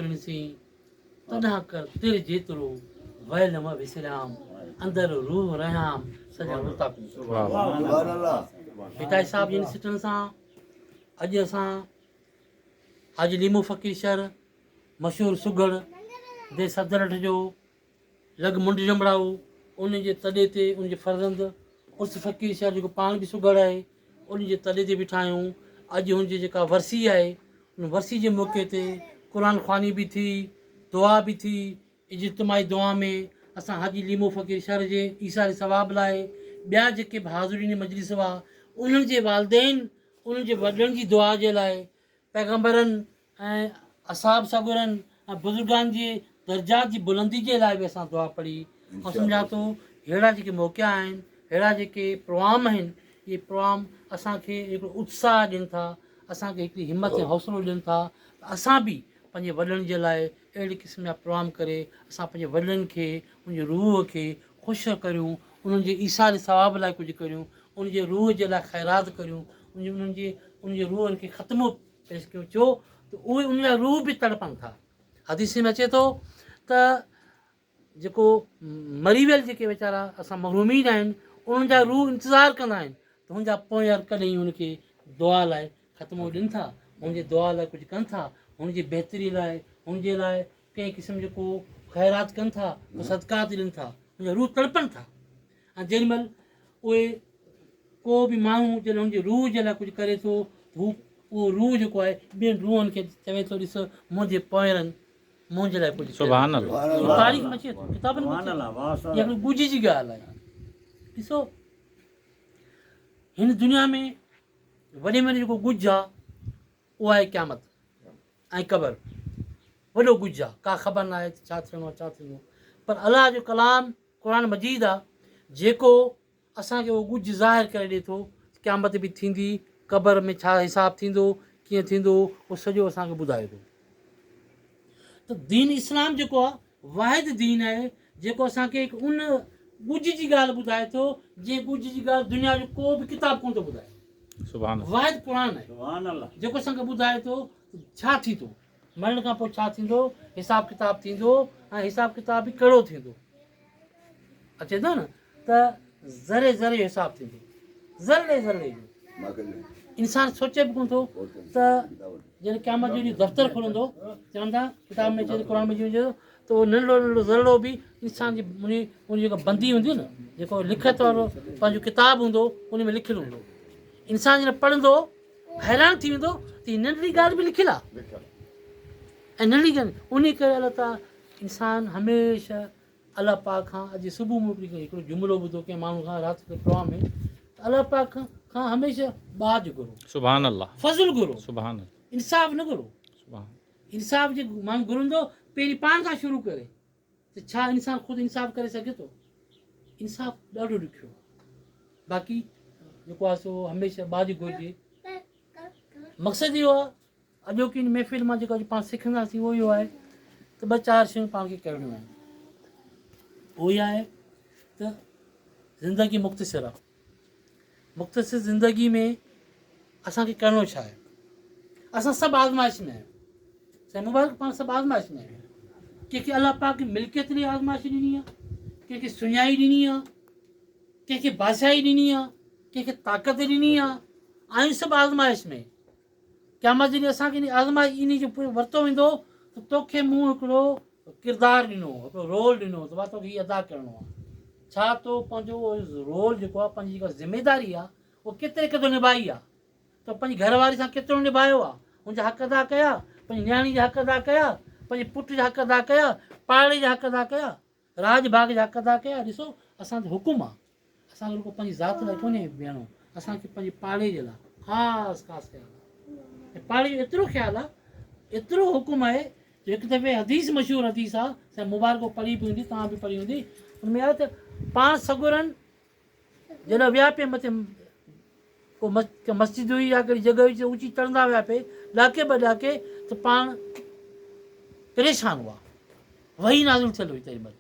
प्रिंसी तॾहिं कर तिर जेतिरो वयल म विसराम अंदरि रूह रहियाम सॼा मुताक़ू हिताई साहब जिन सिटनि सां अॼु असां हाजी लीमो फ़कीर शहर मशहूरु सुगड़ दे सदरठ जो लॻ मुंड जंबड़ाऊ उन जे तॾे ते उन जे फर्ज़ंद उर्स फ़कीर शहर जेको पाण बि सुगड़ आहे उन जे तॾे ते बीठा आहियूं। अॼु हुनजी जेका वरसी आहे उन वरसी जे मौक़े ते क़ुर ख़्वानी बि थी, दुआ बि थी। इज्तिमाही दुआ में असां हाजी लीमो फ़कीर शहर जे ईसाई सवाब लाइ ॿिया जेके बि हाज़रीन मजलिस हुआ उन्हनि जे वालदेन उन्हनि जे वॾनि जी दुआ जे लाइ पैगम्बरनि ऐं असाब सगुरनि ऐं बुज़ुर्गनि जे दर्जात जी बुलंदी जे लाइ बि असां दुआ पढ़ी। ऐं सम्झा थो अहिड़ा जेके मौक़ा आहिनि, अहिड़ा जेके प्रोग्राम आहिनि, इहे प्रोग्राम असांखे हिकिड़ो उत्साह ॾियनि था, असांखे हिकिड़ी हिमत ऐं हौसलो ॾियनि था त असां बि पंहिंजे वॾनि जे लाइ अहिड़े क़िस्म जा प्रोग्राम करे असां पंहिंजे वॾनि खे उनजी रूह खे ख़ुशि करियूं, उन्हनि जे ईसार सवाब लाइ कुझु करियूं, उनजे रूह जे लाइ ख़ैरात करियूं, उनजे रूहनि खे ख़त्मो पेश कयूं। छो त उहे उनजा रूह बि तड़पनि था। हदीस में अचे थो त जेको मरी वियल जेके वीचारा असां महरूमीन आहिनि उन्हनि जा रूह इंतज़ारु कंदा आहिनि त हुनजा पोयां कॾहिं उनखे दुआ लाइ ख़त्मो ॾियनि था, हुनजे दुआ लाइ कुझु कनि था, हुनजी बहितरी लाइ, हुनजे लाइ कंहिं क़िस्म जेको ख़ैरात कनि था, सदकात ॾियनि था, हुनजा रूह तड़पनि था। ऐं जेॾीमहिल उहे को बि माण्हू जॾहिं हुनजे रूह जे लाइ कुझु करे थो हू उहो रूह जेको आहे ॿियनि रूहनि खे चवे थो ॾिस मुंहिंजे पोयरनि मुंहिंजे लाइ कुझु तारीख़ में अचे थो, किताबनि में अचे थो। इहा हिकिड़ी ॻुझ जी ॻाल्हि आहे। ॾिसो हिन दुनिया में वॾे में जेको ॻुझ आहे उहा आहे क़यामत ऐं क़बर। वॾो ॻुझ आहे, का ख़बर न आहे छा थियणो आहे छा थींदो, पर अलाह जो कलाम क़ुर मजीद आहे जेको असांखे उहो ॻुझ ज़ाहिर करे ॾिए थो। क़यामत बि थींदी, क़बर में छा हिसाबु थींदो, कीअं थींदो, उहो सॼो असांखे ॿुधाए थो। त दीन इस्लाम जेको आहे वाहिद दीन आहे जेको असांखे उन ॻुझ जी ॻाल्हि ॿुधाए थो जीअं ॻुझ जी ॻाल्हि दुनिया जो को बि किताब कोन थो ॿुधाए। वाहिद क़ुर आहे जेको असांखे ॿुधाए थो छा थींदो, मरण खां पोइ छा थींदो, हिसाब किताब थींदो ऐं हिसाब किताब बि कहिड़ो थींदो। अचे थो न त ज़रे ज़रे हिसाब थींदो, ज़रे ज़रे जो इंसानु सोचे बि कोन थो त जॾहिं क़यामत जो ॾींहुं दफ़्तर खुलंदो चवंदा किताब में अचे क़ुर में अचे थो त उहो नंढड़ो नंढड़ो ज़रो बि इंसान जी उन जेका बंदी हूंदी न जेको लिखत वारो पंहिंजो किताबु हूंदो उन में लिखियलु हूंदो, इंसानु जॾहिं पढ़ंदो हैरान थी वेंदो त हीअ नंढड़ी ॻाल्हि बि लिखियलु आहे। ऐं नंढड़ी ॻाल्हि उन करे अलाह ताला इंसानु हमेशह अलाह पाक खां अॼु सुबुह में हिकिड़ो जुमिलो ॿुधो कंहिं माण्हू खां राति जो प्रोग्राम में अलाह पाक खां हमेशह बाज घुरो, सुभान अल्लाह, फज़ल घुरो, सुभान अल्लाह, इंसाफ़ न घुरो। इंसाफ़ जे माण्हू घुरंदो पहिरीं पाण खां शुरू करे त छा इंसानु ख़ुदि इंसाफ़ करे सघे थो? इंसाफ़ ॾाढो ॾुखियो आहे। बाक़ी जेको आहे सो हमेशह बाज घुरिजे। मक़सदु इहो आहे अॼोकी इन महफ़िल मां जेको अॼु पाण सिखंदासीं उहो इहो आहे त ॿ चारि शयूं पाण खे करणियूं आहिनि। उहो ई आहे त ज़िंदगी मुख़्तसिर आहे। मुख़्तसिर ज़िंदगी में असांखे करिणो छा आहे? असां सभु आज़माइश में आहियूं, साईं मुबारक पाण सभु आज़माइश में आहियूं। कंहिंखे अलाह पाक मिल्कियत ॾे आज़माइश ॾिनी आहे, कंहिंखे सुञाई ॾिनी आहे, कंहिंखे बादशाही ॾिनी आहे, कंहिंखे ताक़त ॾिनी आहे। आहियूं सभु आज़माइश में। क़यामत जॾहिं असांखे आज़माइश इन जो वरितो वेंदो त तोखे मूं हिकिड़ो किरदारु ॾिनो, हिकिड़ो रोल ॾिनो त भाउ तोखे हीअ अदा करिणो आहे। छा तो पंहिंजो रोल जेको आहे पंहिंजी जेका ज़िमेदारी आहे उहो केतिरे क़दुरु निभाई आहे, त पंहिंजी घरवारी सां केतिरो निभायो आहे, हुनजा हक़ अदा कया, पंहिंजी न्याणी जा हक़ अदा कया, पंहिंजे पुट जा हक़ अदा कया, पाड़े जा हक़ अदा कया, राज भाग जा हक़ अदा कया। ॾिसो असांजो हुकुम आहे, असांखे रुॻो पंहिंजी ज़ात लाइ कोन्हे बीहणो, असांखे पंहिंजे पाड़े जे लाइ ख़ासि ख़ासि ख़्यालु आहे। ऐं पाड़े जो एतिरो ख़्यालु आहे, एतिरो हुकुम आहे जो हिकु दफ़े हदीस मशहूरु हदीस आहे, साईं मुबारक पढ़ी बि हूंदी, तव्हां बि पढ़ी हूंदी। हुनमें आहे त पाण सगुरनि जॾहिं विया पिए मथे को मस्जिद हुई या कहिड़ी जॻह हुई ऊची चढ़ंदा विया पिए ॾाके ॿ ॾाके त पाण परेशान हुआ। वही नाज़िल थियल हुई तेॾीमहिल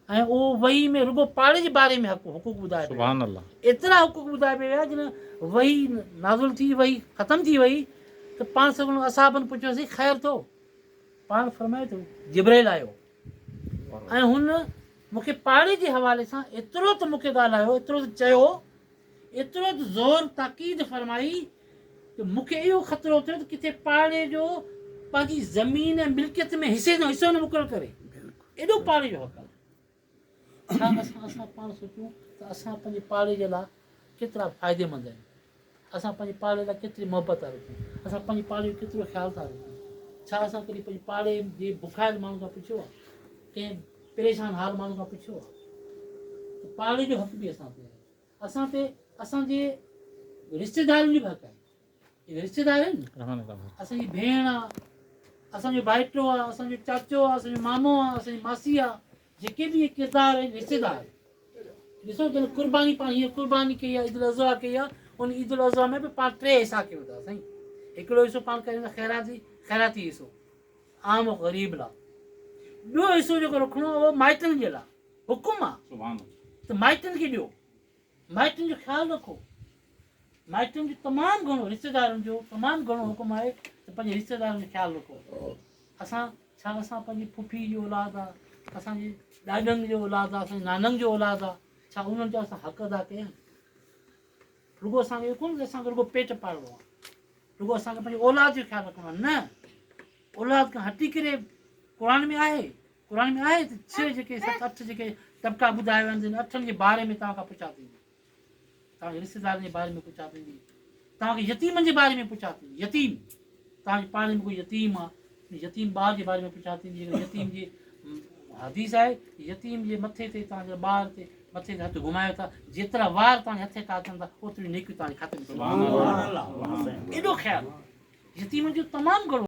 ऐं उहो वही में रुॻो पाड़े जे बारे में हुक़ूक़ ॿुधाए पिया, एतिरा हुक़ूक़ ॿुधाए पिया विया जॾहिं वही नाज़िल थी वही ख़तमु थी वई त पाण सगुरनि असाबनि पुछियोसीं ख़ैरु थो, पाण फरमाए थो जिब्राइल आयो ऐं हुन मूंखे पाड़े जे हवाले सां एतिरो त मूंखे ॻाल्हायो, एतिरो त चयो, एतिरो त ज़ोर ताक़ीद फरमाई कि मूंखे इहो ख़तरो थियो त किथे पाड़े जो पंहिंजी ज़मीन ऐं मिल्कियत में हिसो न मुक़ररु करे। एॾो पाड़े जो हक़ आहे। छा असां पाण सोचूं त असां पंहिंजे पाड़े जे लाइ केतिरा फ़ाइदेमंद आहियूं, असां पंहिंजे पाड़े लाइ केतिरी मोहबत था रखूं, असां पंहिंजे पाड़े जो केतिरो ख़्यालु था रखूं। छा असां कॾहिं पंहिंजे पाड़े जे बुखायल माण्हू खां पुछियो आहे, कंहिं परेशान हाल माण्हू खां पुछियो आहे? त पाड़े जो हक़ बि असां ते आहे। असां ते असांजे रिश्तेदारनि जो बि हक़ आहे। इहे रिश्तेदार आहिनि, असांजी भेण आहे, असांजो भाइटो आहे, असांजो चाचो आहे, असांजो मामो आहे, असांजी मासी आहे, जेके बि इहे किरदार आहिनि रिश्तेदार। ॾिसो जॾहिं कुर्बानी पाण हीअ कुर्बानी कई आहे, ईद उल अज़हा कई आहे, उन ईद उल अज़हा में बि पाण 3 हिसा कयूं था साईं। हिकिड़ो हिसो पाण कयूं था ख़ैराती हिसो, आम ग़रीब लाइ। ॿियो हिसो जेको रखिणो आहे उहो माइटनि जे लाइ हुकुम आहे, त माइटनि खे ॾियो, माइटनि जो ख़्यालु रखो। माइटनि जो तमामु घणो, रिश्तेदारनि जो तमामु घणो हुकुम आहे त पंहिंजे रिश्तेदारनि जो ख़्यालु रखो। असां पंहिंजी फुफी जो औलाद आहे, असांजे ॾाॾनि जो औलाद आहे, असांजे नाननि जो औलाद आहे, छा उन्हनि जो असां हक़ अदा कया? रुगो असांखे इहो कोन असांखे रुगो पेट पालणो आहे, रुगो असांखे पंहिंजे औलाद जो ख़्यालु रखिणो आहे। न, औलाद खां हटी करे क़ुर में आहे त 6 जेके 7 8 जेके तबिका ॿुधाया वेंदा आहिनि, 8 जे बारे में तव्हां खां पुछा थींदी, तव्हांजे रिश्तेदारनि जे बारे में पुछा थींदी, तव्हांखे यतीमनि जे बारे में पुछा थींदी। यतीम, तव्हांजे पाड़े में कोई यतीम आहे, यतीम ॿार जे बारे में पुछा थींदी। यतीम जी हदीस आहे, यतीम जे मथे ते तव्हांजे ॿार ते मथे ते हथु घुमायो था, जेतिरा वार तव्हांजे हथ खां अचनि था ओतिरी नेकियूं तव्हांजे खाते में। एॾो ख़्यालु यतीमनि जो तमामु घणो।